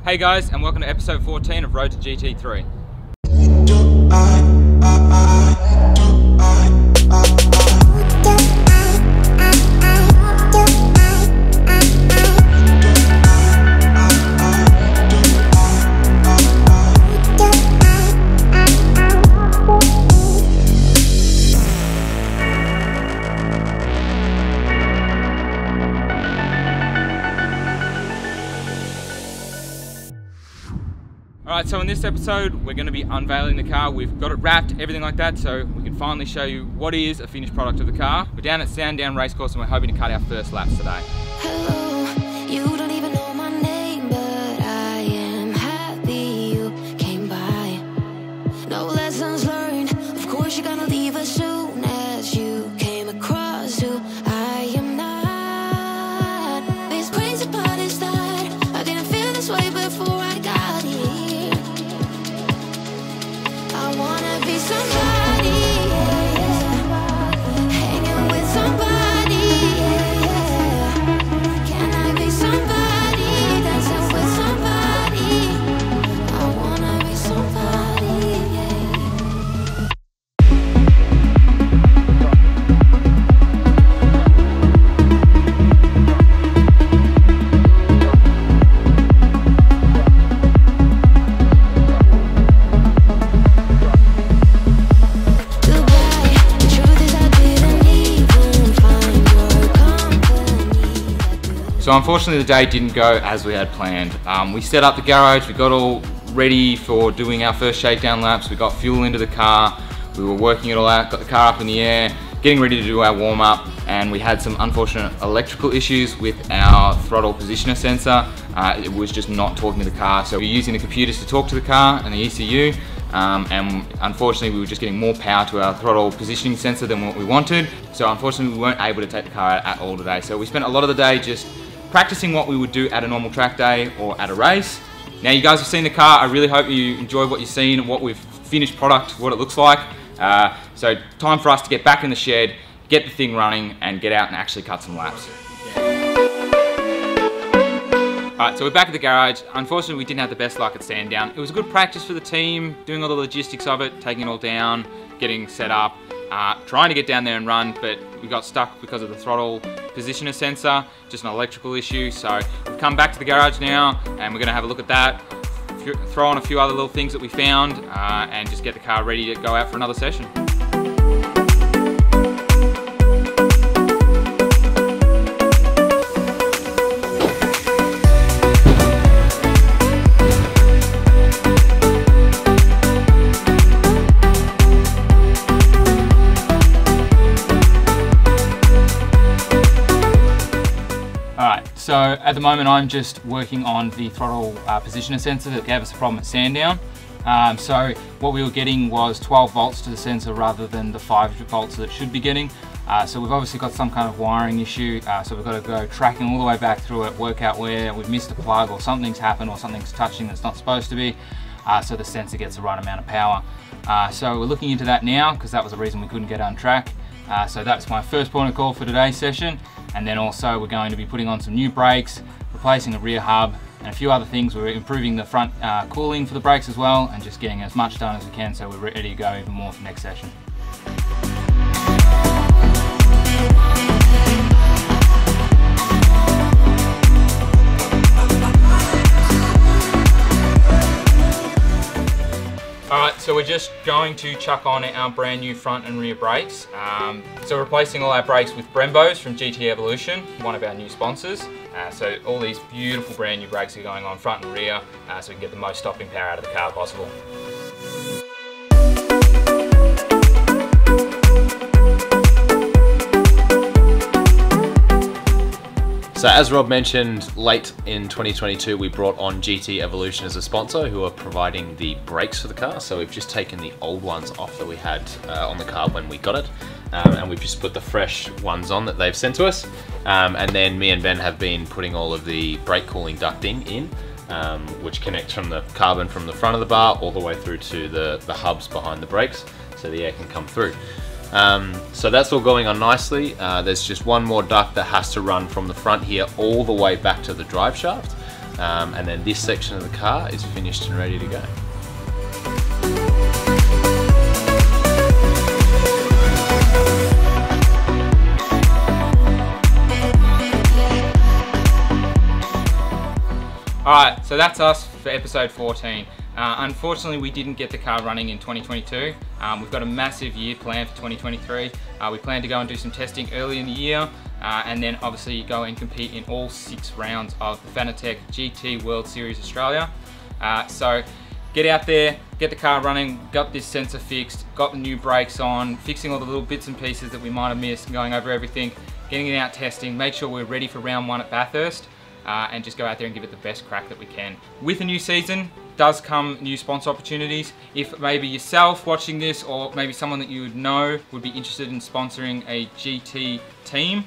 Hey guys, and welcome to episode 14 of Road to GT3. Alright, so in this episode we're going to be unveiling the car. We've got it wrapped, everything like that, so we can finally show you what is a finished product of the car. We're down at Sandown Racecourse and we're hoping to cut our first laps today. Hello, you don't even know my name, but I am happy you came by. No lessons learned, of course you're gonna leave as soon as you came across who I am not. This crazy part is that I didn't feel this way before I got here. I wanna be somebody, hanging with somebody, Can I be somebody, dancing with somebody? I wanna be somebody, So unfortunately the day didn't go as we had planned. We set up the garage, we got all ready for doing our first shakedown laps, we got fuel into the car, we were working it all out, got the car up in the air, getting ready to do our warm up, and we had some unfortunate electrical issues with our throttle positioner sensor. It was just not talking to the car, so we were using the computers to talk to the car and the ECU, and unfortunately we were just getting more power to our throttle positioning sensor than what we wanted, so unfortunately we weren't able to take the car out at all today. So we spent a lot of the day just practicing what we would do at a normal track day or at a race. Now you guys have seen the car, I really hope you enjoyed what you've seen, what we've finished product, what it looks like. So time for us to get back in the shed, get the thing running and get out and actually cut some laps. Alright, so we're back at the garage. Unfortunately we didn't have the best luck at Sandown. It was a good practice for the team, doing all the logistics of it, taking it all down, getting set up, trying to get down there and run, but we got stuck because of the throttle positioner sensor, just an electrical issue. So we've come back to the garage now and we're going to have a look at that, throw on a few other little things that we found, and just get the car ready to go out for another session. So at the moment I'm just working on the throttle positioner sensor that gave us a problem at Sandown. So what we were getting was 12 volts to the sensor rather than the 5 volts that it should be getting. So we've obviously got some kind of wiring issue, so we've got to go tracking all the way back through it, work out where we've missed a plug or something's happened or something's touching that's not supposed to be, so the sensor gets the right amount of power. So we're looking into that now because that was the reason we couldn't get on track. So that's my first point of call for today's session. And then also we're going to be putting on some new brakes, replacing a rear hub, and a few other things. We're improving the front cooling for the brakes as well, and just getting as much done as we can so we're ready to go even more for next session. Alright, so we're just going to chuck on our brand new front and rear brakes. So we're replacing all our brakes with Brembos from GT Evolution, one of our new sponsors. So all these beautiful brand new brakes are going on front and rear, so we can get the most stopping power out of the car possible. So as Rob mentioned, late in 2022 we brought on GT Evolution as a sponsor who are providing the brakes for the car. So we've just taken the old ones off that we had on the car when we got it, and we've just put the fresh ones on that they've sent to us. And then me and Ben have been putting all of the brake cooling ducting in, which connects from the carbon from the front of the bar all the way through to the hubs behind the brakes so the air can come through. So that's all going on nicely. There's just one more duct that has to run from the front here all the way back to the drive shaft. and then this section of the car is finished and ready to go. Alright, so that's us for episode 14. Unfortunately, we didn't get the car running in 2022. We've got a massive year planned for 2023. We plan to go and do some testing early in the year, and then obviously go and compete in all 6 rounds of the Fanatec GT World Series Australia. So get out there, get the car running, got this sensor fixed, got the new brakes on, fixing all the little bits and pieces that we might have missed, going over everything, getting it out testing, make sure we're ready for round 1 at Bathurst. And just go out there and give it the best crack that we can. With a new season does come new sponsor opportunities. If maybe yourself watching this, or maybe someone that you would know would be interested in sponsoring a GT team,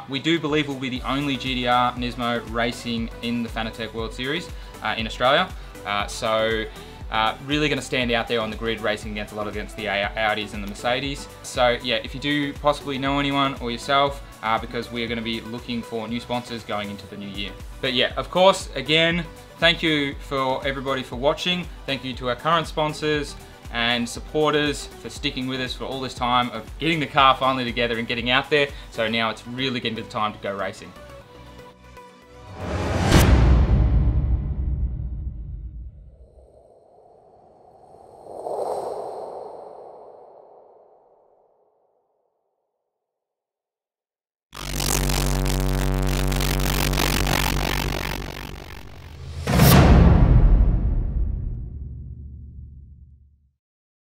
we do believe we'll be the only GTR Nismo racing in the Fanatec World Series in Australia. Really going to stand out there on the grid, racing against the Audis and the Mercedes. So yeah, if you do possibly know anyone or yourself, because we're going to be looking for new sponsors going into the new year. But yeah, of course, again, thank you for everybody for watching. Thank you to our current sponsors and supporters for sticking with us for all this time of getting the car finally together and getting out there. So now it's really getting to the time to go racing.